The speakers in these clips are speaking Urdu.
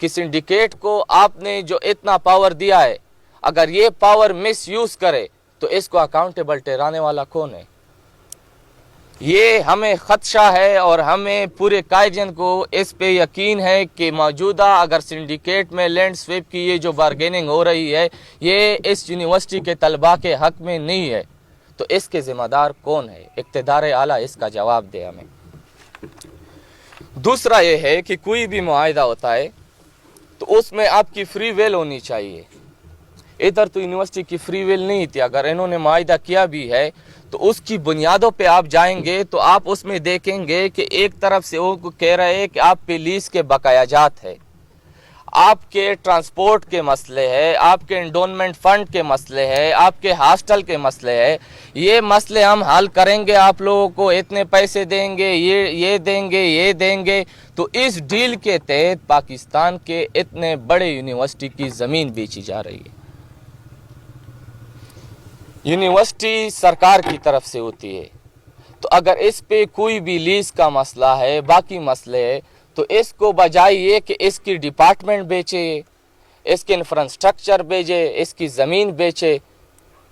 کہ سنڈیکیٹ کو آپ نے جو اتنا پاور دیا ہے اگر یہ پاور مس یوز کرے تو اس کو اکاؤنٹیبل ٹھہرانے والا کون ہے؟ یہ ہمیں خدشہ ہے اور ہمیں پورے قائدین کو اس پہ یقین ہے کہ موجودہ اگر سنڈیکیٹ میں لینڈ سویپ کی یہ جو بارگیننگ ہو رہی ہے یہ اس یونیورسٹی کے طلباء کے حق میں نہیں ہے، تو اس کے ذمہ دار کون ہے؟ اقتدار اعلیٰ اس کا جواب دے ہمیں۔ دوسرا یہ ہے کہ کوئی بھی معاہدہ ہوتا ہے تو اس میں آپ کی فری ویل ہونی چاہیے۔ ادھر تو یونیورسٹی کی فری ویل نہیں تھی، اگر انہوں نے معاہدہ کیا بھی ہے تو اس کی بنیادوں پہ آپ جائیں گے تو آپ اس میں دیکھیں گے کہ ایک طرف سے وہ کہہ رہے ہیں کہ آپ پہ لیز کے بقایا جات ہے، آپ کے ٹرانسپورٹ کے مسئلے ہے، آپ کے انڈونمنٹ فنڈ کے مسئلے ہے، آپ کے ہاسٹل کے مسئلے ہے، یہ مسئلے ہم حل کریں گے، آپ لوگوں کو اتنے پیسے دیں گے، یہ دیں گے، یہ دیں گے۔ تو اس ڈیل کے تحت پاکستان کے اتنے بڑے یونیورسٹی کی زمین بیچی جا رہی ہے۔ یونیورسٹی سرکار کی طرف سے ہوتی ہے، تو اگر اس پہ کوئی بھی لیز کا مسئلہ ہے، باقی مسئلے ہے، تو اس کو بجائے یہ کہ اس کی ڈپارٹمنٹ بیچے، اس کے انفراسٹرکچر بیچے، اس کی زمین بیچے،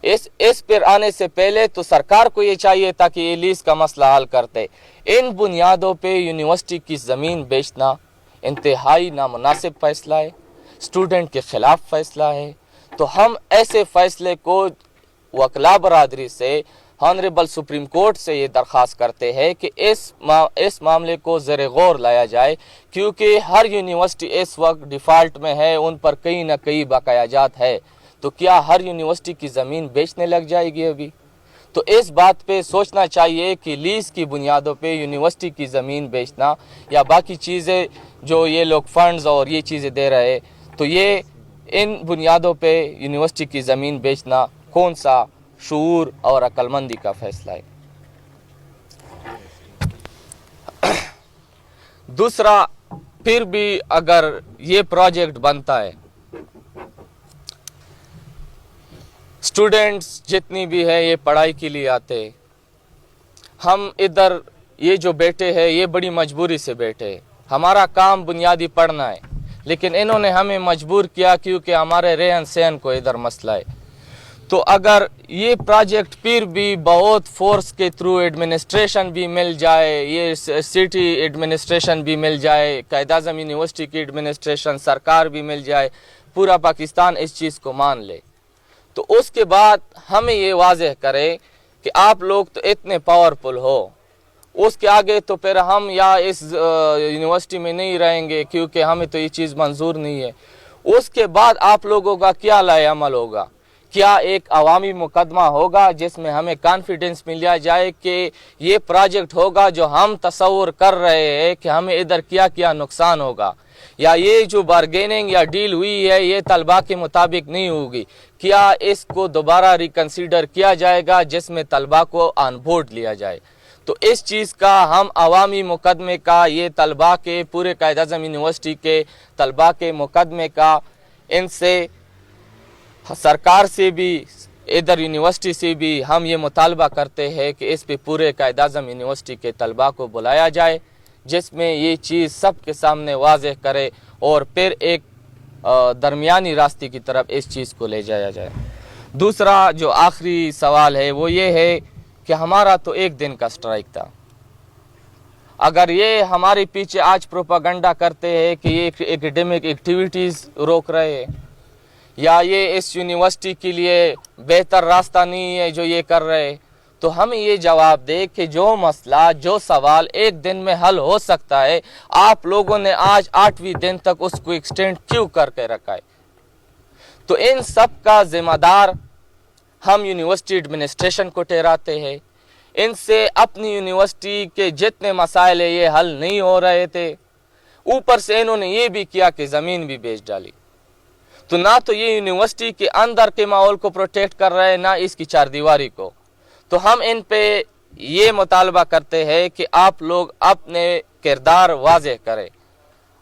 اس پر آنے سے پہلے تو سرکار کو یہ چاہیے تھا کہ یہ لیز کا مسئلہ حل کرتے۔ ان بنیادوں پہ یونیورسٹی کی زمین بیچنا انتہائی نامناسب فیصلہ ہے، اسٹوڈنٹ کے خلاف فیصلہ ہے۔ تو ہم ایسے فیصلے کو وکلاء برادری سے ہانریبل سپریم کورٹ سے یہ درخواست کرتے ہیں کہ اس معاملے کو زیر غور لایا جائے، کیونکہ ہر یونیورسٹی اس وقت ڈیفالٹ میں ہے، ان پر کئی نہ کئی بقایا جات ہے، تو کیا ہر یونیورسٹی کی زمین بیچنے لگ جائے گی ابھی؟ تو اس بات پہ سوچنا چاہیے کہ لیز کی بنیادوں پہ یونیورسٹی کی زمین بیچنا یا باقی چیزیں جو یہ لوگ فنڈز اور یہ چیزیں دے رہے، تو یہ ان بنیادوں پہ یونیورسٹی کی زمین بیچنا کون سا شعور اور عقل مندی کا فیصلہ ہے؟ دوسرا، پھر بھی اگر یہ پروجیکٹ بنتا ہے، اسٹوڈنٹس جتنی بھی ہے یہ پڑھائی کے لیے آتے، ہم ادھر یہ جو بیٹھے ہیں یہ بڑی مجبوری سے بیٹھے، ہمارا کام بنیادی پڑھنا ہے، لیکن انہوں نے ہمیں مجبور کیا کیونکہ ہمارے رہن سہن کو ادھر مسئلہ ہے۔ تو اگر یہ پروجیکٹ پھر بھی بہت فورس کے تھرو ایڈمنسٹریشن بھی مل جائے، یہ سٹی ایڈمنسٹریشن بھی مل جائے، قائد اعظم یونیورسٹی کی ایڈمنسٹریشن، سرکار بھی مل جائے، پورا پاکستان اس چیز کو مان لے، تو اس کے بعد ہمیں یہ واضح کرے کہ آپ لوگ تو اتنے پاورفل ہو، اس کے آگے تو پھر ہم یا اس یونیورسٹی میں نہیں رہیں گے کیونکہ ہمیں تو یہ چیز منظور نہیں ہے۔ اس کے بعد آپ لوگوں کا کیا لائے عمل ہوگا؟ کیا ایک عوامی مقدمہ ہوگا جس میں ہمیں کانفیڈنس ملیا جائے کہ یہ پروجیکٹ ہوگا جو ہم تصور کر رہے ہیں کہ ہمیں ادھر کیا نقصان ہوگا، یا یہ جو بارگیننگ یا ڈیل ہوئی ہے یہ طلباء کے مطابق نہیں ہوگی، کیا اس کو دوبارہ ریکنسیڈر کیا جائے گا جس میں طلباء کو آن بورڈ لیا جائے؟ تو اس چیز کا ہم عوامی مقدمے کا، یہ طلباء کے پورے قائد اعظم یونیورسٹی کے طلباء کے مقدمے کا، ان سے سرکار سے بھی ادھر یونیورسٹی سے بھی ہم یہ مطالبہ کرتے ہیں کہ اس پہ پورے قائد اعظم یونیورسٹی کے طلباء کو بلایا جائے، جس میں یہ چیز سب کے سامنے واضح کرے اور پھر ایک درمیانی راستے کی طرف اس چیز کو لے جایا جائے۔ دوسرا جو آخری سوال ہے وہ یہ ہے کہ ہمارا تو ایک دن کا سٹرائک تھا، اگر یہ ہمارے پیچھے آج پروپاگنڈا کرتے ہیں کہ یہ ایکیڈیمک ایکٹیویٹیز روک رہے ہیں یا یہ اس یونیورسٹی کے لیے بہتر راستہ نہیں ہے جو یہ کر رہے، تو ہمیں یہ جواب دے کہ جو مسئلہ، جو سوال ایک دن میں حل ہو سکتا ہے، آپ لوگوں نے آج 8ویں دن تک اس کو ایکسٹینڈ کیوں کر کے رکھا ہے؟ تو ان سب کا ذمہ دار ہم یونیورسٹی ایڈمنسٹریشن کو ٹھہراتے ہیں۔ ان سے اپنی یونیورسٹی کے جتنے مسائل ہیں یہ حل نہیں ہو رہے تھے، اوپر سے انہوں نے یہ بھی کیا کہ زمین بھی بیچ ڈالی، تو نہ تو یہ یونیورسٹی کے اندر کے ماحول کو پروٹیکٹ کر رہے ہیں، نہ اس کی چار دیواری کو۔ تو ہم ان پہ یہ مطالبہ کرتے ہیں کہ آپ لوگ اپنے کردار واضح کریں۔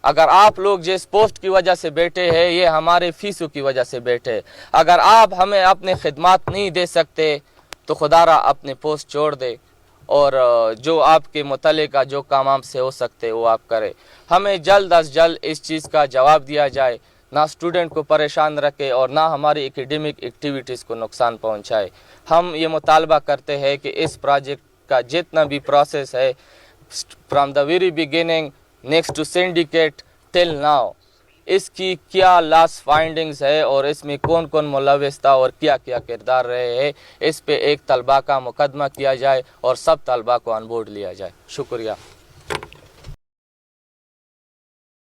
اگر آپ لوگ جس پوسٹ کی وجہ سے بیٹھے ہیں یہ ہمارے فیسوں کی وجہ سے بیٹھے، اگر آپ ہمیں اپنے خدمات نہیں دے سکتے تو خدا را اپنے پوسٹ چھوڑ دے اور جو آپ کے متعلقہ جو کام آپ سے ہو سکتے وہ آپ کریں. ہمیں جلد از جلد اس چیز کا جواب دیا جائے، نہ اسٹوڈنٹ کو پریشان رکھے اور نہ ہماری ایکیڈیمک ایکٹیویٹیز کو نقصان پہنچائے. ہم یہ مطالبہ کرتے ہیں کہ اس پروجیکٹ کا جتنا بھی پروسیس ہے from the very beginning next to syndicate till now, اس کی کیا لاس فائنڈنگز ہے اور اس میں کون کون ملوث تھا اور کیا کیا کردار رہے ہیں، اس پہ ایک طلبہ کا مقدمہ کیا جائے اور سب طلبہ کو آن بورڈ لیا جائے. شکریہ.